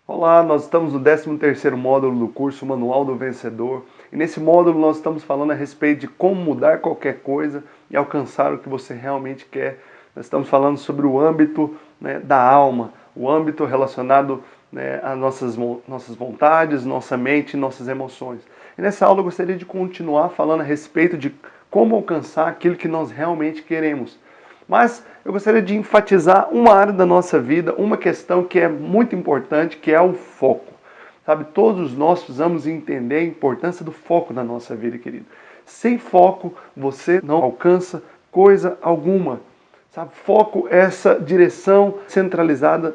Olá, nós estamos no 13º módulo do curso Manual do Vencedor. E nesse módulo nós estamos falando a respeito de como mudar qualquer coisa e alcançar o que você realmente quer. Nós estamos falando sobre o âmbito, da alma, o âmbito relacionado, às nossas vontades, nossa mente e nossas emoções. E nessa aula eu gostaria de continuar falando a respeito de como alcançar aquilo que nós realmente queremos. Mas eu gostaria de enfatizar uma área da nossa vida, uma questão que é muito importante, que é o foco. Sabe, todos nós precisamos entender a importância do foco na nossa vida, querido. Sem foco, você não alcança coisa alguma. Sabe, foco é essa direção centralizada,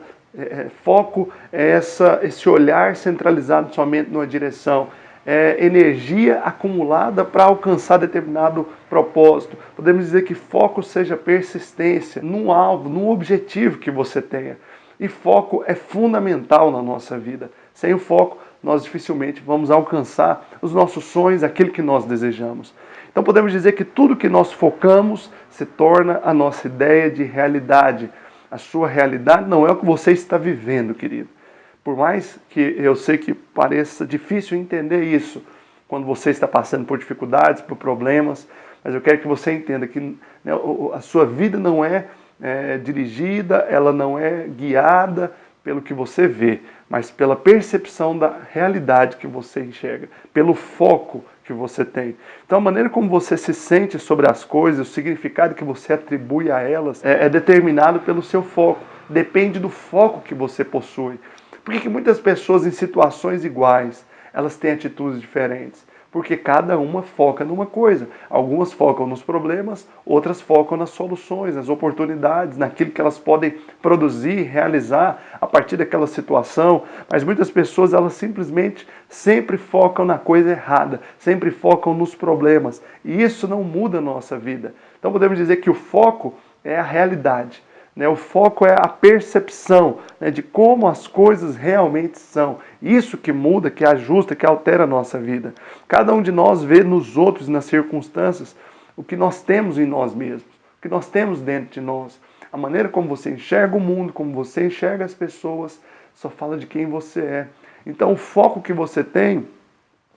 foco é esse olhar centralizado somente numa direção. Energia acumulada para alcançar determinado propósito. Podemos dizer que foco seja persistência num alvo, num objetivo que você tenha. E foco é fundamental na nossa vida. Sem o foco, nós dificilmente vamos alcançar os nossos sonhos, aquilo que nós desejamos. Então podemos dizer que tudo que nós focamos se torna a nossa ideia de realidade. A sua realidade não é o que você está vivendo, querido. Por mais que eu sei que pareça difícil entender isso, quando você está passando por dificuldades, por problemas, mas eu quero que você entenda que a sua vida não é dirigida, ela não é guiada pelo que você vê, mas pela percepção da realidade que você enxerga, pelo foco que você tem. Então a maneira como você se sente sobre as coisas, o significado que você atribui a elas é determinado pelo seu foco, depende do foco que você possui. Por que muitas pessoas em situações iguais, elas têm atitudes diferentes? Porque cada uma foca numa coisa. Algumas focam nos problemas, outras focam nas soluções, nas oportunidades, naquilo que elas podem produzir, realizar a partir daquela situação. Mas muitas pessoas, elas simplesmente sempre focam na coisa errada, sempre focam nos problemas. E isso não muda a nossa vida. Então podemos dizer que o foco é a realidade. O foco é a percepção de como as coisas realmente são. Isso que muda, que ajusta, que altera a nossa vida. Cada um de nós vê nos outros, nas circunstâncias, o que nós temos em nós mesmos, o que nós temos dentro de nós. A maneira como você enxerga o mundo, como você enxerga as pessoas, só fala de quem você é. Então o foco que você tem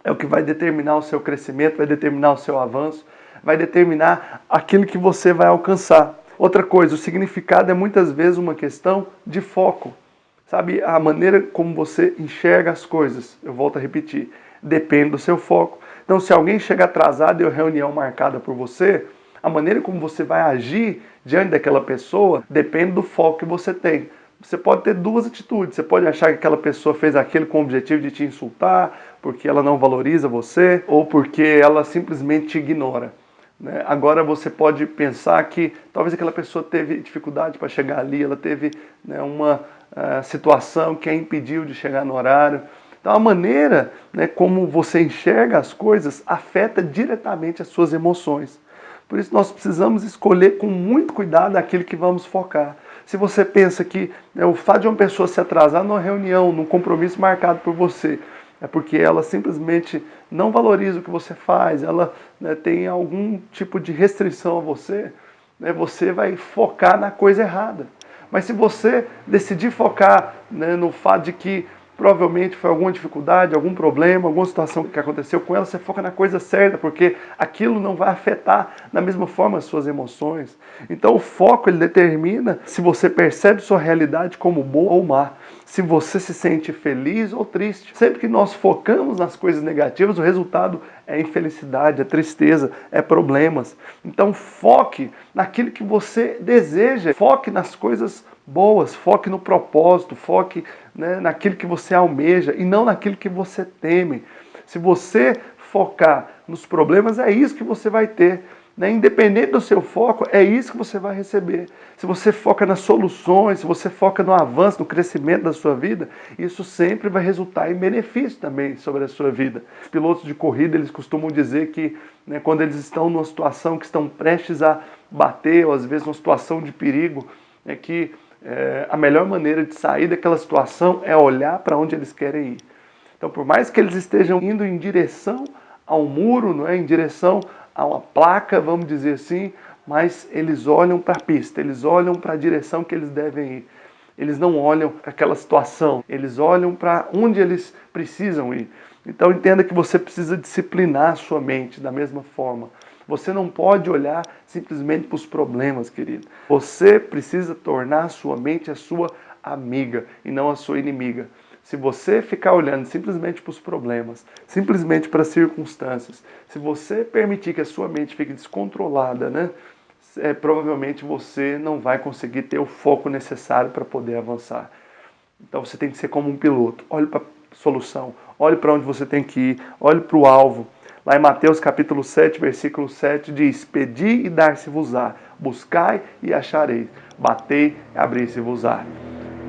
é o que vai determinar o seu crescimento, vai determinar o seu avanço, vai determinar aquilo que você vai alcançar. Outra coisa, o significado é muitas vezes uma questão de foco. Sabe, a maneira como você enxerga as coisas, eu volto a repetir, depende do seu foco. Então, se alguém chega atrasado e a reunião marcada por você, a maneira como você vai agir diante daquela pessoa depende do foco que você tem. Você pode ter duas atitudes. Você pode achar que aquela pessoa fez aquilo com o objetivo de te insultar, porque ela não valoriza você, ou porque ela simplesmente te ignora. Agora você pode pensar que talvez aquela pessoa teve dificuldade para chegar ali, ela teve uma situação que a impediu de chegar no horário. Então a maneira como você enxerga as coisas afeta diretamente as suas emoções. Por isso nós precisamos escolher com muito cuidado aquilo que vamos focar. Se você pensa que o fato de uma pessoa se atrasar numa reunião, num compromisso marcado por você, é porque ela simplesmente não valoriza o que você faz, ela tem algum tipo de restrição a você, você vai focar na coisa errada. Mas se você decidir focar no fato de que provavelmente foi alguma dificuldade, algum problema, alguma situação que aconteceu com ela, você foca na coisa certa, porque aquilo não vai afetar da mesma forma as suas emoções. Então o foco ele determina se você percebe sua realidade como boa ou má, se você se sente feliz ou triste. Sempre que nós focamos nas coisas negativas, o resultado é infelicidade, é tristeza, é problemas. Então foque naquilo que você deseja, foque nas coisas boas, foque no propósito, foque naquilo que você almeja e não naquilo que você teme. Se você focar nos problemas, é isso que você vai ter. Independente do seu foco, é isso que você vai receber. Se você foca nas soluções, se você foca no avanço, no crescimento da sua vida, isso sempre vai resultar em benefício também sobre a sua vida. Os pilotos de corrida, eles costumam dizer que quando eles estão numa situação que estão prestes a bater, ou às vezes numa situação de perigo, que a melhor maneira de sair daquela situação é olhar para onde eles querem ir. Então, por mais que eles estejam indo em direção ao muro, em direção a uma placa, vamos dizer assim, mas eles olham para a pista, eles olham para a direção que eles devem ir. Eles não olham aquela situação, eles olham para onde eles precisam ir. Então entenda que você precisa disciplinar a sua mente da mesma forma. Você não pode olhar simplesmente para os problemas, querido. Você precisa tornar a sua mente a sua amiga e não a sua inimiga. Se você ficar olhando simplesmente para os problemas, simplesmente para as circunstâncias, se você permitir que a sua mente fique descontrolada, né, provavelmente você não vai conseguir ter o foco necessário para poder avançar. Então você tem que ser como um piloto. Olhe para a solução, olhe para onde você tem que ir, olhe para o alvo. Lá em Mateus capítulo 7, versículo 7 diz: Pedi e dar-se-vos-á, buscai e achareis, batei e abrir-se-vos-á.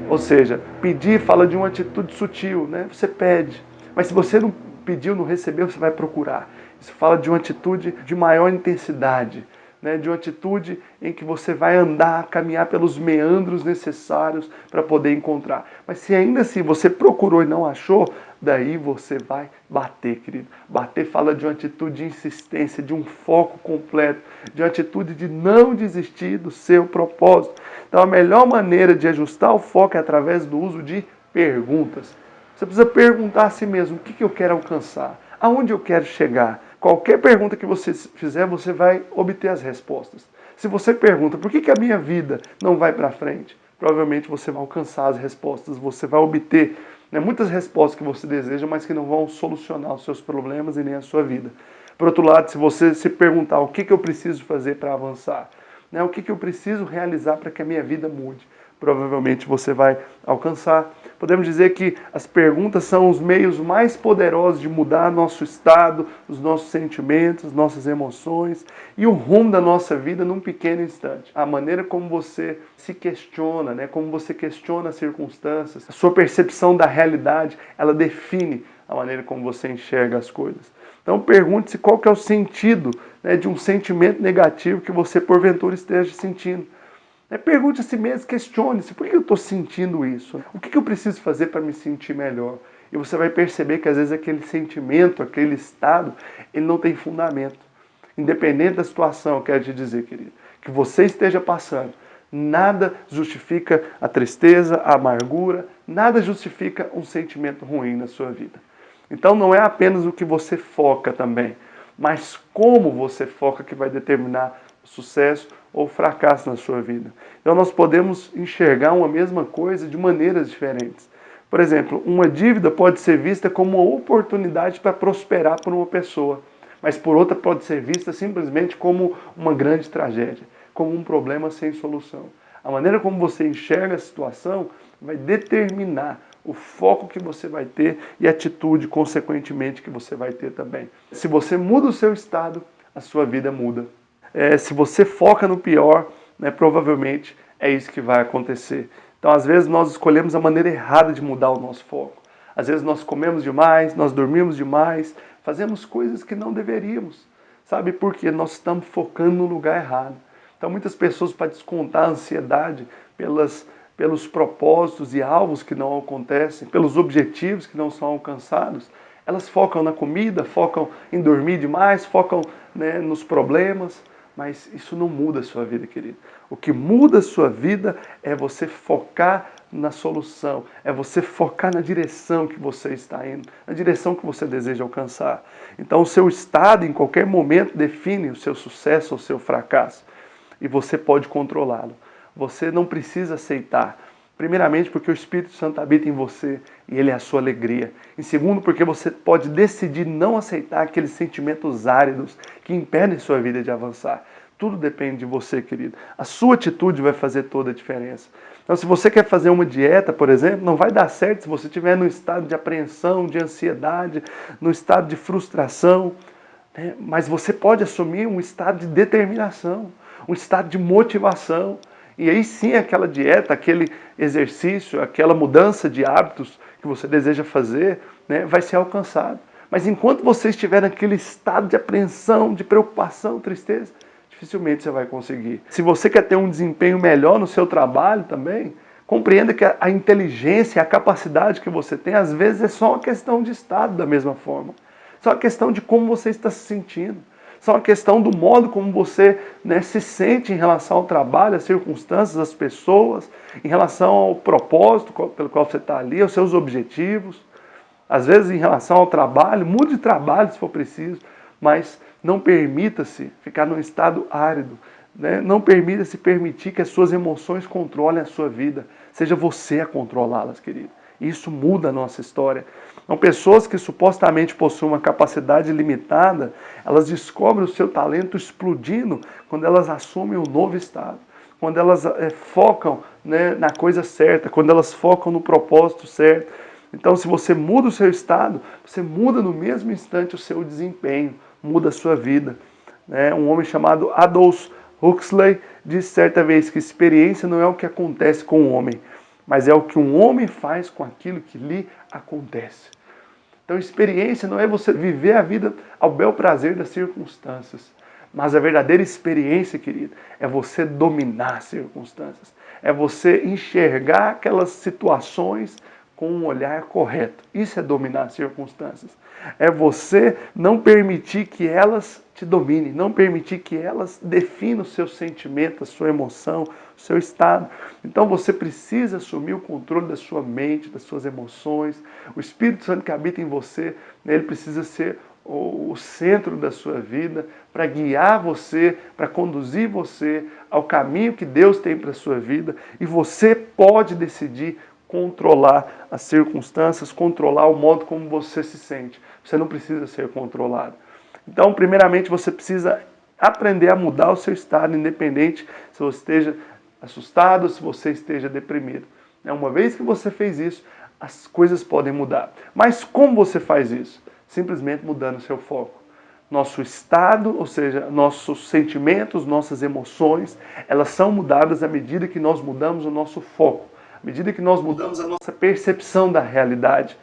Ou seja, pedir fala de uma atitude sutil, né? Você pede, mas se você não pediu, não recebeu, você vai procurar. Isso fala de uma atitude de maior intensidade, né? De uma atitude em que você vai andar, caminhar pelos meandros necessários para poder encontrar. Mas se ainda assim você procurou e não achou, daí você vai bater, querido. Bater fala de uma atitude de insistência, de um foco completo, de uma atitude de não desistir do seu propósito. Então a melhor maneira de ajustar o foco é através do uso de perguntas. Você precisa perguntar a si mesmo: o que eu quero alcançar? Aonde eu quero chegar? Qualquer pergunta que você fizer, você vai obter as respostas. Se você pergunta: por que a minha vida não vai para frente? Provavelmente você vai alcançar as respostas, você vai obter, né, muitas respostas que você deseja, mas que não vão solucionar os seus problemas e nem a sua vida. Por outro lado, se você se perguntar: o que eu preciso fazer para avançar? Né, o que eu preciso realizar para que a minha vida mude? Provavelmente você vai alcançar. Podemos dizer que as perguntas são os meios mais poderosos de mudar nosso estado, os nossos sentimentos, nossas emoções e o rumo da nossa vida num pequeno instante. A maneira como você se questiona, né, como você questiona as circunstâncias, a sua percepção da realidade, ela define a maneira como você enxerga as coisas. Então pergunte-se qual que é o sentido, né, de um sentimento negativo que você porventura esteja sentindo. Pergunte a si mesmo, questione-se: por que eu estou sentindo isso? O que eu preciso fazer para me sentir melhor? E você vai perceber que às vezes aquele sentimento, aquele estado, ele não tem fundamento. Independente da situação, eu quero te dizer, querido, que você esteja passando, nada justifica a tristeza, a amargura, nada justifica um sentimento ruim na sua vida. Então não é apenas o que você foca também, mas como você foca que vai determinar o sucesso ou fracasso na sua vida. Então nós podemos enxergar uma mesma coisa de maneiras diferentes. Por exemplo, uma dívida pode ser vista como uma oportunidade para prosperar por uma pessoa, mas por outra pode ser vista simplesmente como uma grande tragédia, como um problema sem solução. A maneira como você enxerga a situação vai determinar o foco que você vai ter e a atitude, consequentemente, que você vai ter também. Se você muda o seu estado, a sua vida muda. Se você foca no pior, né, provavelmente é isso que vai acontecer. Então, às vezes, nós escolhemos a maneira errada de mudar o nosso foco. Às vezes, nós comemos demais, nós dormimos demais, fazemos coisas que não deveríamos. Sabe por quê? Nós estamos focando no lugar errado. Então, muitas pessoas, para descontar a ansiedade pelos propósitos e alvos que não acontecem, pelos objetivos que não são alcançados, elas focam na comida, focam em dormir demais, focam, né, nos problemas. Mas isso não muda a sua vida, querido. O que muda a sua vida é você focar na solução, é você focar na direção que você está indo, na direção que você deseja alcançar. Então o seu estado em qualquer momento define o seu sucesso ou o seu fracasso. E você pode controlá-lo. Você não precisa aceitar. Primeiramente, porque o Espírito Santo habita em você e ele é a sua alegria. Em segundo, porque você pode decidir não aceitar aqueles sentimentos áridos que impedem sua vida de avançar. Tudo depende de você, querido. A sua atitude vai fazer toda a diferença. Então, se você quer fazer uma dieta, por exemplo, não vai dar certo se você estiver no estado de apreensão, de ansiedade, no estado de frustração. Mas você pode assumir um estado de determinação, um estado de motivação. E aí sim aquela dieta, aquele exercício, aquela mudança de hábitos que você deseja fazer, né, vai ser alcançado. Mas enquanto você estiver naquele estado de apreensão, de preocupação, tristeza, dificilmente você vai conseguir. Se você quer ter um desempenho melhor no seu trabalho também, compreenda que a inteligência, a capacidade que você tem, às vezes é só uma questão de estado da mesma forma. Só uma questão de como você está se sentindo. são a questão do modo como você, né, se sente em relação ao trabalho, às circunstâncias, às pessoas, em relação ao propósito pelo qual você está ali, aos seus objetivos. Às vezes em relação ao trabalho, mude de trabalho se for preciso, mas não permita-se ficar num estado árido. Né? Não permita-se permitir que as suas emoções controlem a sua vida. Seja você a controlá-las, querido. Isso muda a nossa história. São pessoas que supostamente possuem uma capacidade limitada, elas descobrem o seu talento explodindo quando elas assumem um novo estado. Quando elas focam, né, na coisa certa, quando elas focam no propósito certo. Então, se você muda o seu estado, você muda no mesmo instante o seu desempenho, muda a sua vida. Um homem chamado Aldous Huxley disse certa vez que experiência não é o que acontece com o homem, mas é o que um homem faz com aquilo que lhe acontece. Então, experiência não é você viver a vida ao bel prazer das circunstâncias, mas a verdadeira experiência, querido, é você dominar as circunstâncias, é você enxergar aquelas situações com um olhar correto. Isso é dominar as circunstâncias. É você não permitir que elas te dominem, não permitir que elas definam o seu sentimento, a sua emoção, o seu estado. Então você precisa assumir o controle da sua mente, das suas emoções. O Espírito Santo que habita em você, ele precisa ser o centro da sua vida, para guiar você, para conduzir você ao caminho que Deus tem para a sua vida. E você pode decidir controlar as circunstâncias, controlar o modo como você se sente. Você não precisa ser controlado. Então, primeiramente, você precisa aprender a mudar o seu estado, independente se você esteja assustado ou se você esteja deprimido. Uma vez que você fez isso, as coisas podem mudar. Mas como você faz isso? Simplesmente mudando o seu foco. Nosso estado, ou seja, nossos sentimentos, nossas emoções, elas são mudadas à medida que nós mudamos o nosso foco. À medida que nós mudamos a nossa percepção da realidade.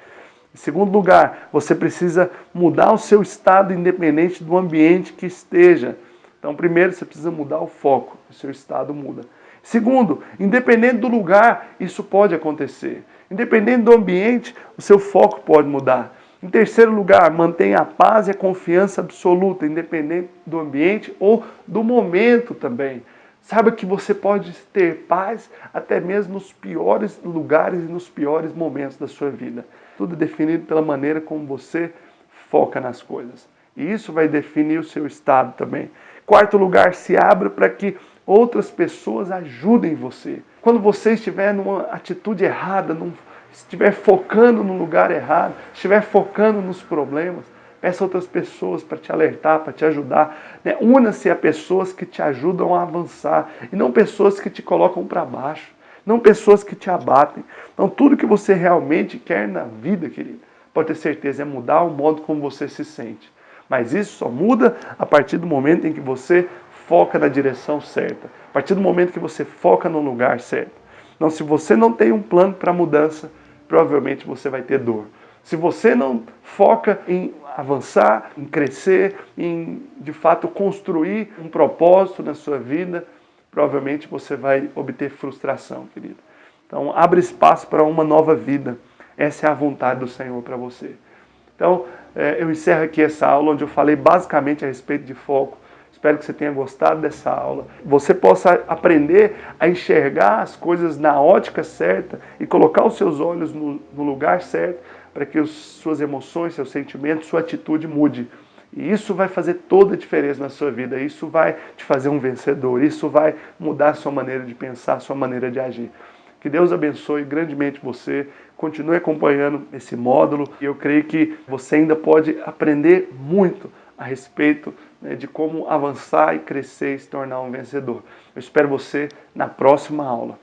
Em segundo lugar, você precisa mudar o seu estado independente do ambiente que esteja. Então, primeiro, você precisa mudar o foco, o seu estado muda. Segundo, independente do lugar, isso pode acontecer. Independente do ambiente, o seu foco pode mudar. Em terceiro lugar, mantenha a paz e a confiança absoluta, independente do ambiente ou do momento também. Saiba que você pode ter paz até mesmo nos piores lugares e nos piores momentos da sua vida. Tudo é definido pela maneira como você foca nas coisas. E isso vai definir o seu estado também. Quarto lugar, se abra para que outras pessoas ajudem você. Quando você estiver numa atitude errada, estiver focando no lugar errado, estiver focando nos problemas, peça outras pessoas para te alertar, para te ajudar. Una-se a pessoas que te ajudam a avançar e não pessoas que te colocam para baixo, não pessoas que te abatem. Então, tudo que você realmente quer na vida, querido, pode ter certeza, é mudar o modo como você se sente. Mas isso só muda a partir do momento em que você foca na direção certa, a partir do momento que você foca no lugar certo. Então, se você não tem um plano para mudança, provavelmente você vai ter dor. Se você não foca em avançar, em crescer, em, de fato, construir um propósito na sua vida, provavelmente você vai obter frustração, querido. Então, abre espaço para uma nova vida. Essa é a vontade do Senhor para você. Então, eu encerro aqui essa aula, onde eu falei basicamente a respeito de foco. Espero que você tenha gostado dessa aula. Você possa aprender a enxergar as coisas na ótica certa e colocar os seus olhos no lugar certo, para que suas emoções, seus sentimentos, sua atitude mude. E isso vai fazer toda a diferença na sua vida. Isso vai te fazer um vencedor. Isso vai mudar a sua maneira de pensar, a sua maneira de agir. Que Deus abençoe grandemente você. Continue acompanhando esse módulo. E eu creio que você ainda pode aprender muito a respeito, né, de como avançar e crescer e se tornar um vencedor. Eu espero você na próxima aula.